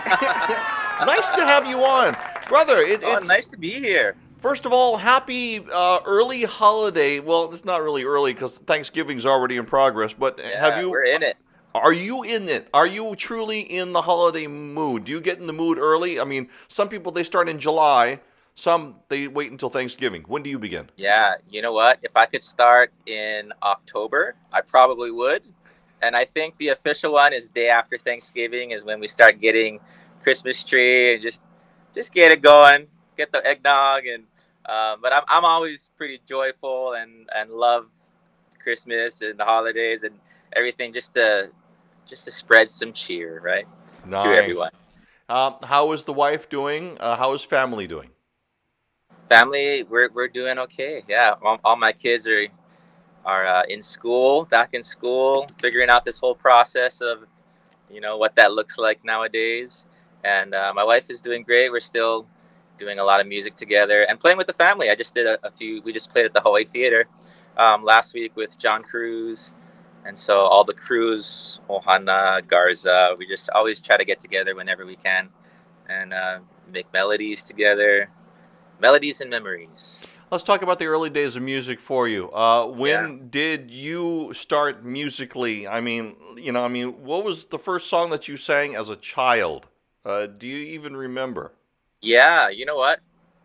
Nice to have you on, brother. Oh, It's nice to be here. first of all, happy early holiday. Well, it's not really early because Thanksgiving's already in progress. But have Yeah, you? we're in it. Are you in it? Are you truly in the holiday mood? Do you get in the mood early? I mean, some people they start in July. Some they wait until Thanksgiving. When do you begin? Yeah, you know what? If I could start in October, I probably would. And I think the official one is day after Thanksgiving is when we start getting Christmas tree and just get it going, get the eggnog and but I'm always pretty joyful and love Christmas and the holidays and everything just to spread some cheer, right? To Nice. everyone. How is the wife doing? How is family doing? Family, we're doing okay. Yeah, all my kids are in school, back in school, figuring out this whole process of what that looks like nowadays. And my wife is doing great. We're still doing a lot of music together and playing with the family. I just did a few. We just played at the Hawaii Theater last week with John Cruz, and so all the crews, Ohana, Garza. We just always try to get together whenever we can and make melodies together, melodies and memories. Let's talk about the early days of music for you. Yeah. When did you start musically? What was the first song that you sang as a child? Do you even remember? Yeah, you know what?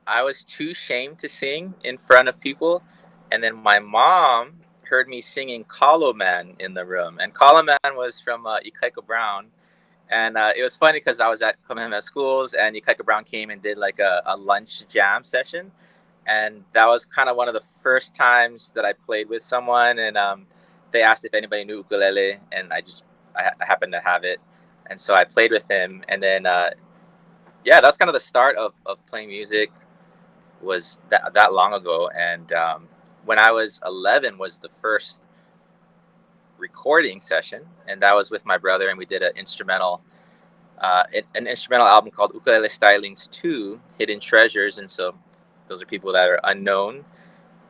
I was too ashamed to sing in front of people, and then my mom heard me singing "Kalo Man" in the room, and "Kalo Man" was from Ikaika Brown, and it was funny because I was at Kamehameha Schools, and Ikaika Brown came and did like a lunch jam session, and that was kind of one of the first times that I played with someone, and they asked if anybody knew ukulele, and I happened to have it, and so I played with him, and then yeah, that's kind of the start of playing music was that long ago. And when I was 11 was the first recording session, and that was with my brother, and we did an instrumental album called Ukulele Stylings 2 Hidden Treasures. And so those are people that are unknown,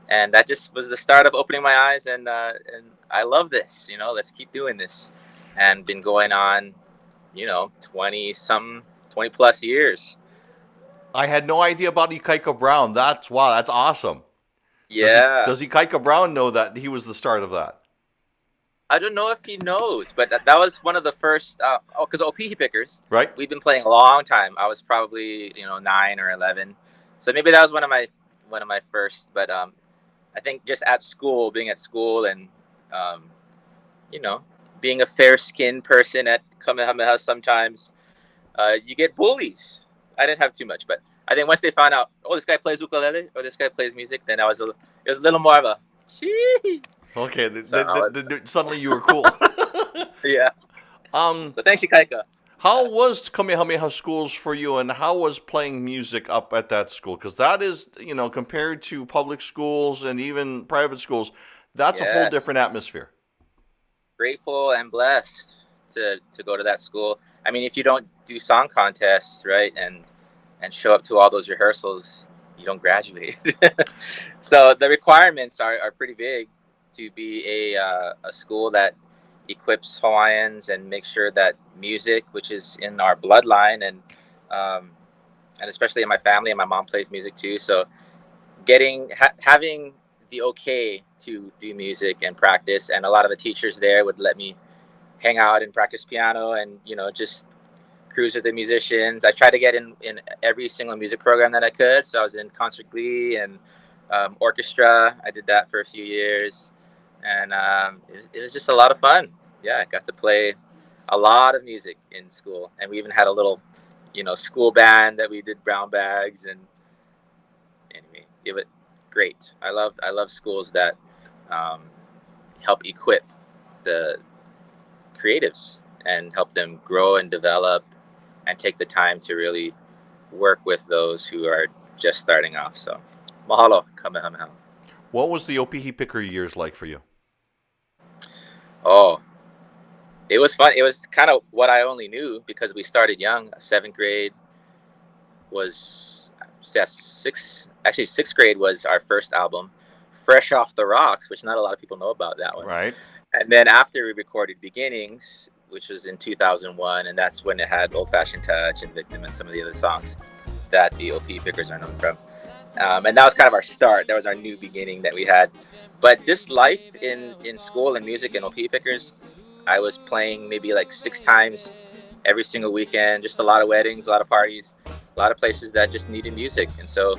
and that just was the start of opening my eyes, and I love this, let's keep doing this, and been going on 20 plus years. I had no idea about Ikaika Brown. That's wow, that's awesome. Yeah. Does Ikaika Brown know that he was the start of that? I don't know if he knows, but that was one of the first. Because Opihi Pickers, Right? we've been playing a long time. I was probably 9 or 11, so maybe that was one of my first. But I think just being at school, and um, you know, being a fair-skinned person at Kamehameha, sometimes you get bullies. I didn't have too much, but I think once they found out, oh, this guy plays ukulele or this guy plays music, then it was a little more of a, Chee. Okay. So I was, Suddenly you were cool. yeah. um, So thanks, Ikaika. how was Kamehameha schools for you, and how was playing music up at that school? Because that is, compared to public schools and even private schools, that's a whole Yes, different atmosphere. grateful and blessed to go to that school. I mean, if you don't do song contests, right, and show up to all those rehearsals, you don't graduate. So the requirements are pretty big to be a school that equips Hawaiians and makes sure that music, which is in our bloodline, um, and especially in my family, and my mom plays music too. So having the okay to do music and practice, and a lot of the teachers there would let me hang out and practice piano, and just cruise with the musicians. I tried to get in every single music program that I could. So I was in concert glee and orchestra. I did that for a few years, and it was just a lot of fun. Yeah, I got to play a lot of music in school, and we even had a little school band that we did brown bags. And anyway, it was great. I love schools that um, help equip the creatives and help them grow and develop and take the time to really work with those who are just starting off. So, mahalo, kamehameha. What was the Opihi Picker years like for you? Oh, it was fun. It was kind of what I only knew because we started young. Seventh grade was, yeah, sixth grade was our first album, Fresh Off the Rocks, which not a lot of people know about that one. Right. And then after we recorded Beginnings, which was in 2001, and that's when it had Old Fashioned Touch and Victim and some of the other songs that the Opihi Pickers are known from. And that was kind of our start. That was our new beginning that we had. But just life in school and music and Opihi Pickers, I was playing maybe like 6 times every single weekend. Just a lot of weddings, a lot of parties, a lot of places that just needed music. And so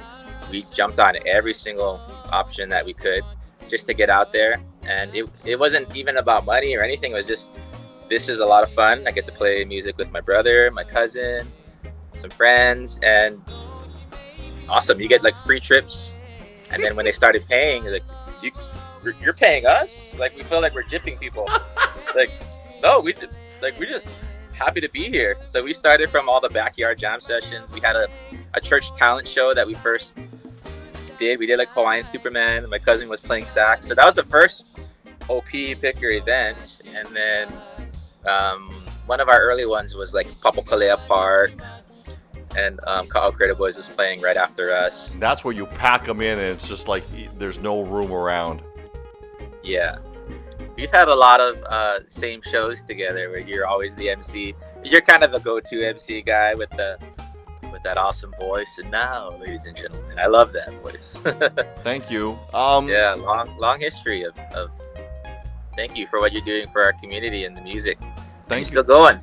we jumped on every single option that we could just to get out there. And it wasn't even about money or anything. It was just, this is a lot of fun. I get to play music with my brother, my cousin, some friends, and awesome. You get like free trips. And then when they started paying, like, you're paying us? Like, we feel like we're gypping people. Like, no, we're just happy to be here. So we started from all the backyard jam sessions. We had a church talent show that we first did. We did like Hawaiian Superman. My cousin was playing sax. So that was the first Opihi Picker event. And then one of our early ones was like Papokalea Park. And Ka'au Creative Boys was playing right after us. That's where you pack them in and it's just like there's no room around. Yeah. We've had a lot of same shows together where you're always the MC. You're kind of a go-to MC guy with that awesome voice. And now, ladies and gentlemen, I love that voice. Thank you. Yeah, long history of thank you for what you're doing for our community and the music. Thank you. Still going.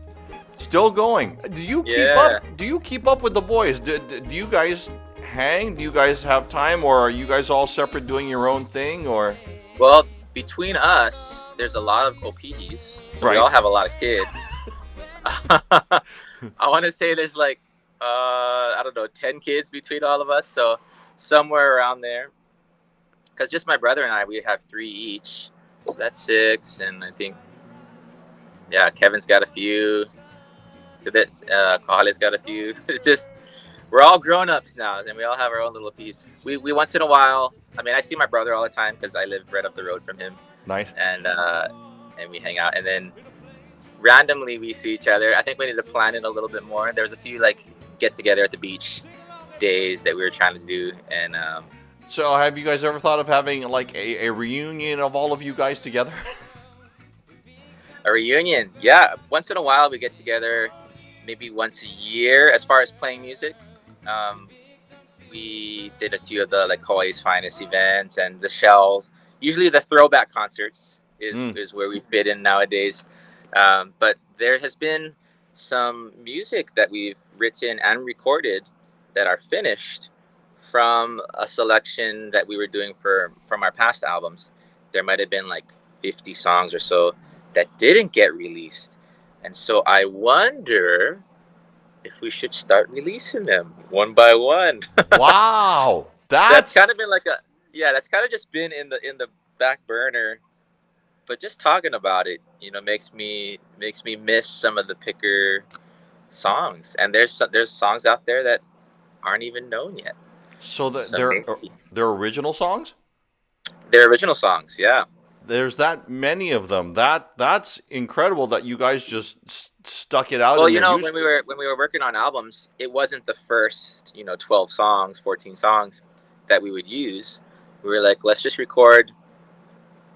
Still going. Do you keep up? Do you keep up with the boys? Do you guys hang? Do you guys have time, or are you guys all separate doing your own thing? Or well, between us, there's a lot of Opihis, so right. We all have a lot of kids. I want to say there's like I don't know, 10 kids between all of us, so somewhere around there. Because just my brother and I, we have 3 each, so that's 6, and I think Kevin's got a few. So that Kahale's got a few. It's just we're all grown-ups now, and we all have our own little piece. We once in a while. I mean, I see my brother all the time because I live right up the road from him. Nice. And we hang out, and then randomly we see each other. I think we need to plan it a little bit more. There's a few like get together at the beach days that we were trying to do, and so have you guys ever thought of having like a reunion of all of you guys together? A reunion, yeah. Once in a while we get together. Maybe once a year as far as playing music. We did a few of the like Hawaii's finest events and the Shell. Usually the throwback concerts is where we fit in nowadays. But there has been some music that we've written and recorded that are finished from a selection that we were doing from our past albums. There might have been like 50 songs or so that didn't get released. And so I wonder if we should start releasing them one by one. Wow, that's kind of been like that's kind of just been in the back burner. But just talking about it, makes me miss some of the Picker songs. And there's songs out there that aren't even known yet. So they're original songs? They're original songs, yeah. There's that many of them. That's incredible that you guys just stuck it out. Well, when we were working on albums, it wasn't the first 12 songs, 14 songs that we would use. We were like, let's just record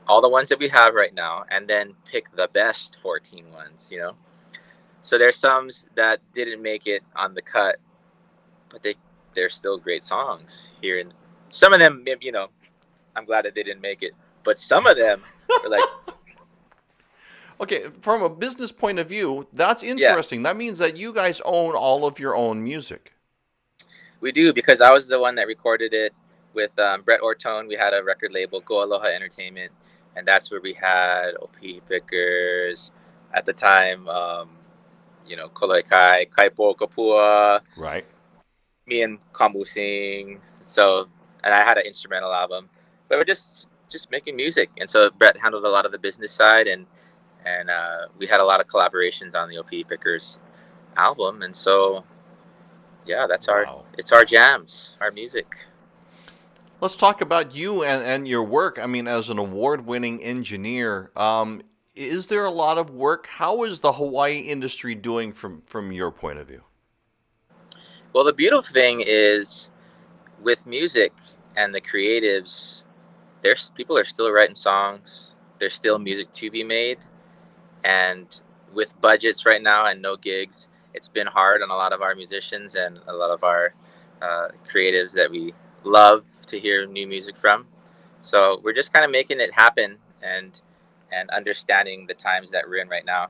all the ones that we have right now, and then pick the best 14 ones. So there's some that didn't make it on the cut, but they're still great songs here, and some of them, I'm glad that they didn't make it. But some of them are like... Okay, from a business point of view, that's interesting. Yeah. That means that you guys own all of your own music. We do, because I was the one that recorded it with Brett Ortone. We had a record label, Go Aloha Entertainment, and that's where we had Opihi Pickers. At the time, Koloi Kai, Kaipo Kapua. Right. Me and Kamu sing. So, and I had an instrumental album. But we're just making music, and so Brett handled a lot of the business side, and we had a lot of collaborations on the Opihi Pickers album, and so that's it's our jams, our music. Let's talk about you and your work. I mean, as an award-winning engineer, is there a lot of work? How is the Hawaii industry doing from your point of view? Well, the beautiful thing is with music and the creatives, people are still writing songs. There's still music to be made, and with budgets right now and no gigs, it's been hard on a lot of our musicians and a lot of our creatives that we love to hear new music from. So we're just kind of making it happen and understanding the times that we're in right now.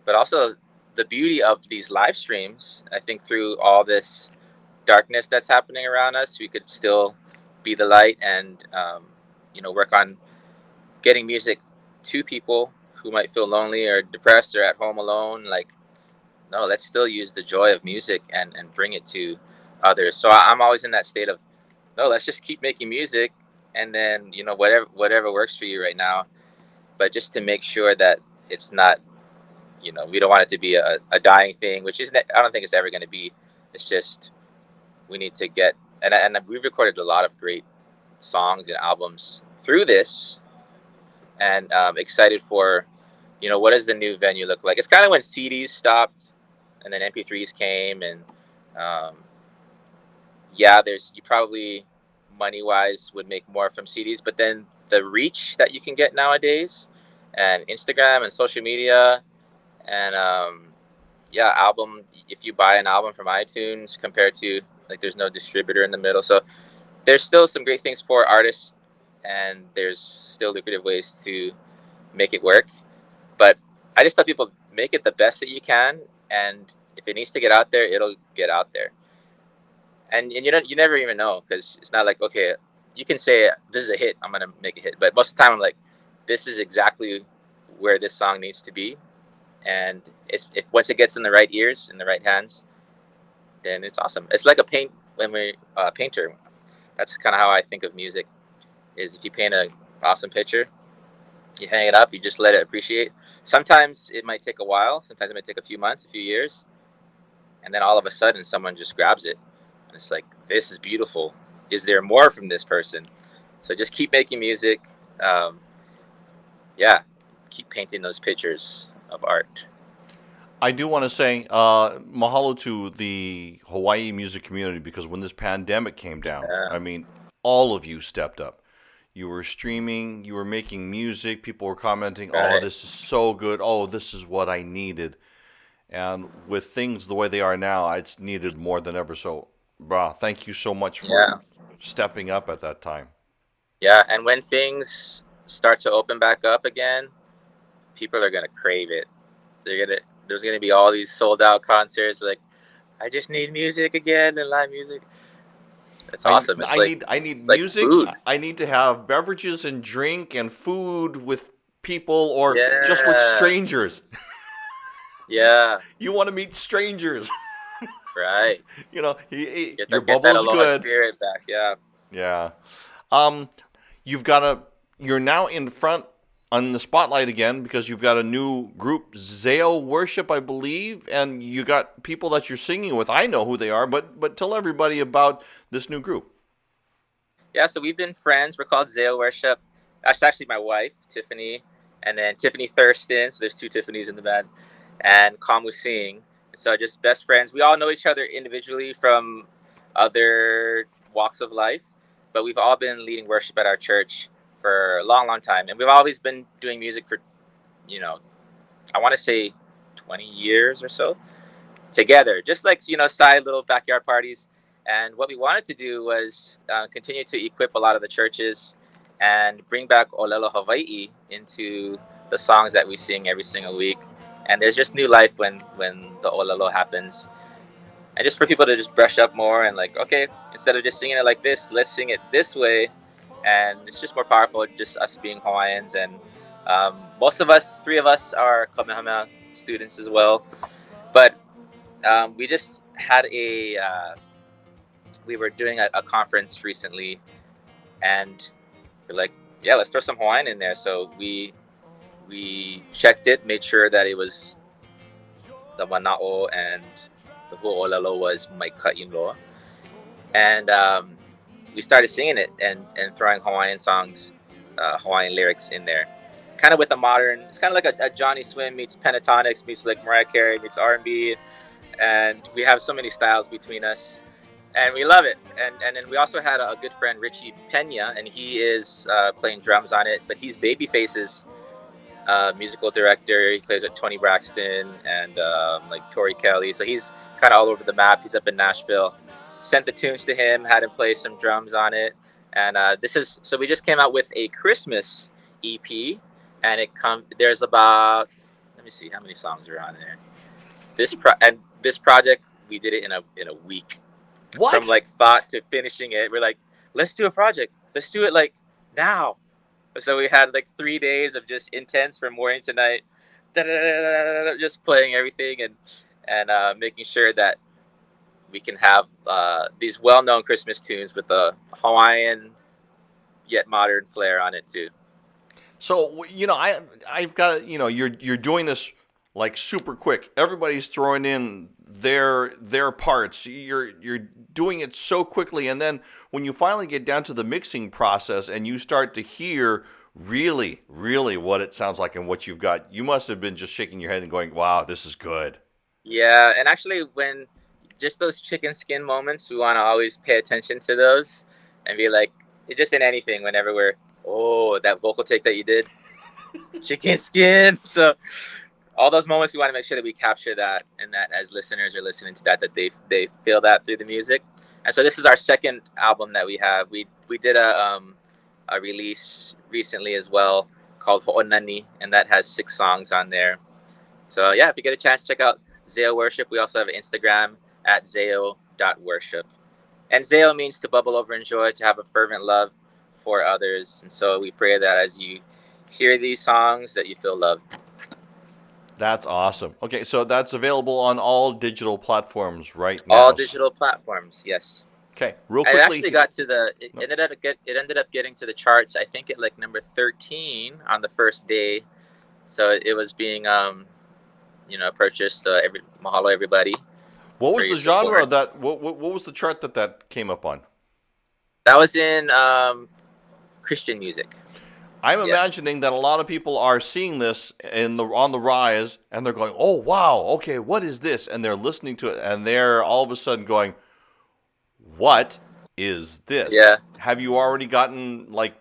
But also the beauty of these live streams, I think through all this darkness that's happening around us, we could still be the light and work on getting music to people who might feel lonely or depressed or at home alone. Like, no, let's still use the joy of music and bring it to others. So I'm always in that state of, no, let's just keep making music, and then whatever works for you right now, but just to make sure that it's not, we don't want it to be a dying thing, which isn't, I don't think it's ever going to be. It's just we need to get, and we've recorded a lot of great songs and albums through this, and excited for, what does the new venue look like? It's kind of when CDs stopped and then MP3s came, and you probably money wise would make more from CDs, but then the reach that you can get nowadays, and Instagram and social media, and album, if you buy an album from iTunes compared to, like, there's no distributor in the middle, so there's still some great things for artists, and there's still lucrative ways to make it work. But I just tell people, make it the best that you can, and if it needs to get out there, it'll get out there. And you never even know, because it's not like, okay, you can say this is a hit, I'm gonna make a hit, but most of the time I'm like, this is exactly where this song needs to be, and if once it gets in the right ears, in the right hands, then it's awesome. It's like a painter. That's kind of how I think of music. Is if you paint an awesome picture, you hang it up, you just let it appreciate. Sometimes it might take a while. Sometimes it might take a few months, a few years, and then all of a sudden someone just grabs it, and it's like, this is beautiful. Is there more from this person? So just keep making music. Keep painting those pictures of art. I do want to say mahalo to the Hawaii music community, because when this pandemic came down, I mean, all of you stepped up. You were streaming, you were making music, people were commenting, Right. oh, this is so good, oh, this is what I needed. And with things the way they are now, it's needed more than ever. So, brah, thank you so much for stepping up at that time. Yeah, and when things start to open back up again, people are going to crave it. There's going to be all these sold out concerts. Like, I just need music again, and live music. It's awesome. I need like music. food. I need to have beverages and drink and food with people, or just with Yeah. strangers. Yeah, You want to meet strangers. right. Your Get that bubble's aloha good. spirit back. Yeah. Yeah. You're now in front on the spotlight again, because you've got a new group, Zeo Worship, I believe, and you got people that you're singing with. I know who they are, but tell everybody about this new group. Yeah, so we've been friends. We're called Zeo Worship. That's actually my wife, Tiffany, and then Tiffany Thurston. So there's two Tiffany's in the band, and Kamu. So just best friends. We all know each other individually from other walks of life, but we've all been leading worship at our church for a long, long time. And we've always been doing music for, I want to say 20 years or so together, just like, side little backyard parties. And what we wanted to do was continue to equip a lot of the churches and bring back Olelo Hawaii into the songs that we sing every single week. And there's just new life when the Olelo happens. And just for people to just brush up more and like, okay, instead of just singing it like this, let's sing it this way. And it's just more powerful, just us being Hawaiians. And most of us, three of us, are Kamehameha students as well. But we just had we were doing a conference recently, and we're like, yeah, let's throw some Hawaiian in there. So we checked it, made sure that it was the mana'o and the ho'olelo was maika inloa. And we started singing it and throwing Hawaiian songs, Hawaiian lyrics in there. Kind of with a modern, it's kind of like a Johnny Swim meets Pentatonics meets like Mariah Carey meets R&B. And we have so many styles between us. And we love it. And then we also had a good friend, Richie Pena, and he is playing drums on it. But he's Babyface's musical director. He plays with Tony Braxton and like Tori Kelly. So he's kind of all over the map. He's up in Nashville. Sent the tunes to him, had him play some drums on it. And so we just came out with a Christmas EP, and there's about, let me see how many songs are on there. This project we did it in a week. What? From like thought to finishing it. We're like, let's do a project. Let's do it like now. So we had like 3 days of just intense from morning to night, just playing everything and making sure that we can have these well-known Christmas tunes with a Hawaiian yet modern flair on it too. So I've got you're doing this like super quick. Everybody's throwing in their parts. You're doing it so quickly, and then when you finally get down to the mixing process and you start to hear really, really what it sounds like and what you've got, you must have been just shaking your head and going, "Wow, this is good." Yeah, and actually, when just those chicken skin moments, we want to always pay attention to those and be like, just in anything, whenever that vocal take that you did, chicken skin. So all those moments, we want to make sure that we capture that, and that as listeners are listening to that they feel that through the music. And so this is our second album that we have. We did a release recently as well called Ho'onani, and that has 6 songs on there. So yeah, if you get a chance, check out Zeo Worship. We also have an Instagram at zeo.worship. And Zeo means to bubble over in joy, to have a fervent love for others. And so we pray that as you hear these songs, that you feel loved. That's awesome. Okay, so that's available on all digital platforms right now. All digital platforms, yes. Okay, real quickly. It actually got to it ended up getting to the charts. I think at like number 13 on the first day. So it was being purchased. Mahalo everybody. What was the genre what was the chart that came up on? That was in Christian music. I'm imagining that a lot of people are seeing this on the rise, and they're going, "Oh wow, okay, what is this?" And they're listening to it, and they're all of a sudden going, "What is this?" Yeah. Have you already gotten like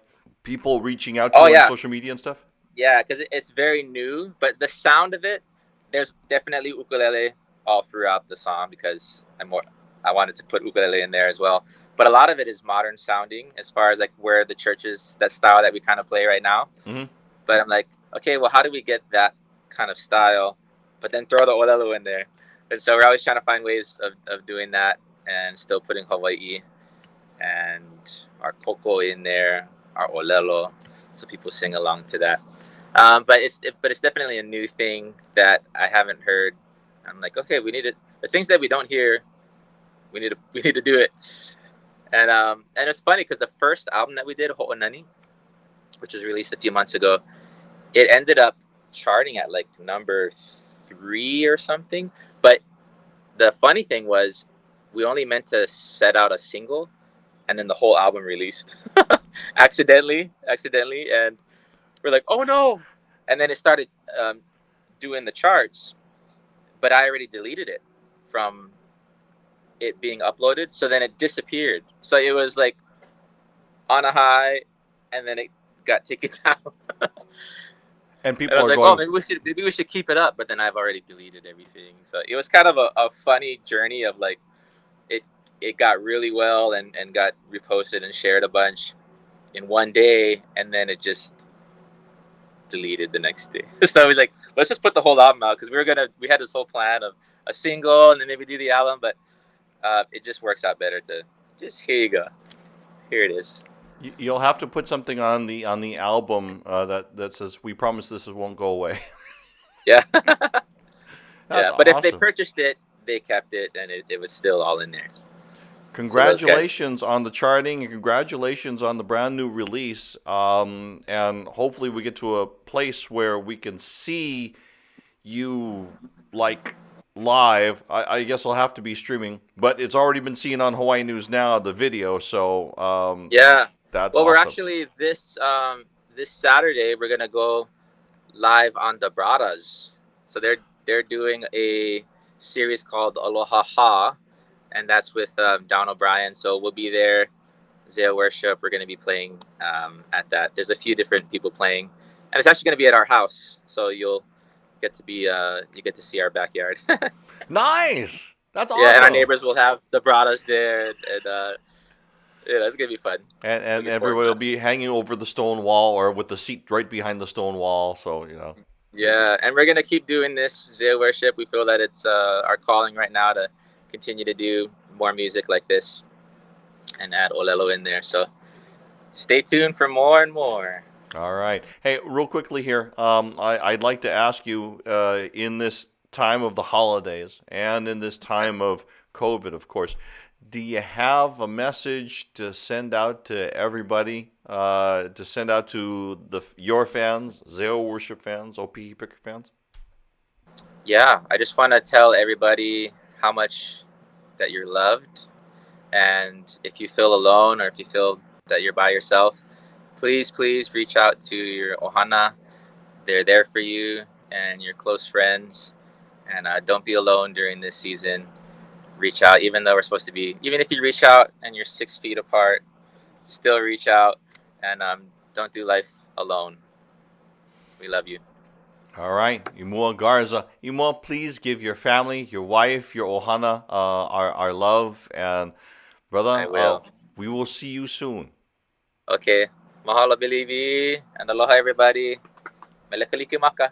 people reaching out to you on social media and stuff? Yeah, because it's very new, but the sound of it, there's definitely ukulele all throughout the song because I wanted to put ukulele in there as well. But a lot of it is modern sounding as far as like where the churches, that style that we kind of play right now. Mm-hmm. But I'm like, okay, well, how do we get that kind of style, but then throw the olelo in there? And so we're always trying to find ways of doing that and still putting Hawaii and our koko in there, our olelo, so people sing along to that. But it's definitely a new thing that I haven't heard. I'm like, okay, we need it. The things that we don't hear, we need to do it. And it's funny because the first album that we did, Ho'onani, which was released a few months ago, it ended up charting at like number 3 or something. But the funny thing was, we only meant to set out a single, and then the whole album released accidentally, and we're like, oh no! And then it started doing the charts, but I already deleted it from it being uploaded, so then it disappeared. So it was like on a high, and then it got taken down. And people are like, going, oh, maybe we should keep it up, but then I've already deleted everything. So it was kind of a funny journey of like it got really well and got reposted and shared a bunch in one day, and then it just deleted the next day. So I was like, let's just put the whole album out, because we had this whole plan of a single and then maybe do the album, but it just works out better to just, here you go, here it is. You'll have to put something on the album that says, "We promise this won't go away." Yeah. That's but awesome. If they purchased it, they kept it, and it was still all in there. Congratulations on the charting, and congratulations on the brand new release. And hopefully we get to a place where we can see you like live. I guess I'll have to be streaming, but it's already been seen on Hawaii News Now, the video. So yeah, that's well, awesome. We're actually this Saturday we're gonna go live on the Bradas. So they're doing a series called Aloha Ha, and that's with Don O'Brien. So we'll be there. Zeo Worship, we're going to be playing at that. There's a few different people playing, and it's actually going to be at our house, so you'll get to be you get to see our backyard. Nice. That's Yeah, and our awesome. neighbors will have the bratas there, and yeah, that's gonna be fun. And Looking forward everybody to will that. be hanging over the stone wall or with the seat right behind the stone wall. So, Yeah, and we're gonna keep doing this Zeo Worship. We feel that it's our calling right now to continue to do more music like this and add Olelo in there. So stay tuned for more and more. All right. Hey, real quickly here, I'd like to ask you in this time of the holidays and in this time of COVID, of course, do you have a message to send out to everybody, to send out to your fans, Zeo Worship fans, Opihi Picker fans? Yeah, I just want to tell everybody how much that you're loved, and if you feel alone or if you feel that you're by yourself, please reach out to your ohana. They're there for you and your close friends, and don't be alone during this season. Reach out, even though we're supposed to be. Even if you reach out and you're 6 feet apart, still reach out, and don't do life alone. We love you. All right, Imua Garza. Imua, please give your family, your wife, your ohana, our love, and I brother, will. we will see you soon. Okay. Mahalo, Bilibi, and aloha, everybody. Mele kalikimaka.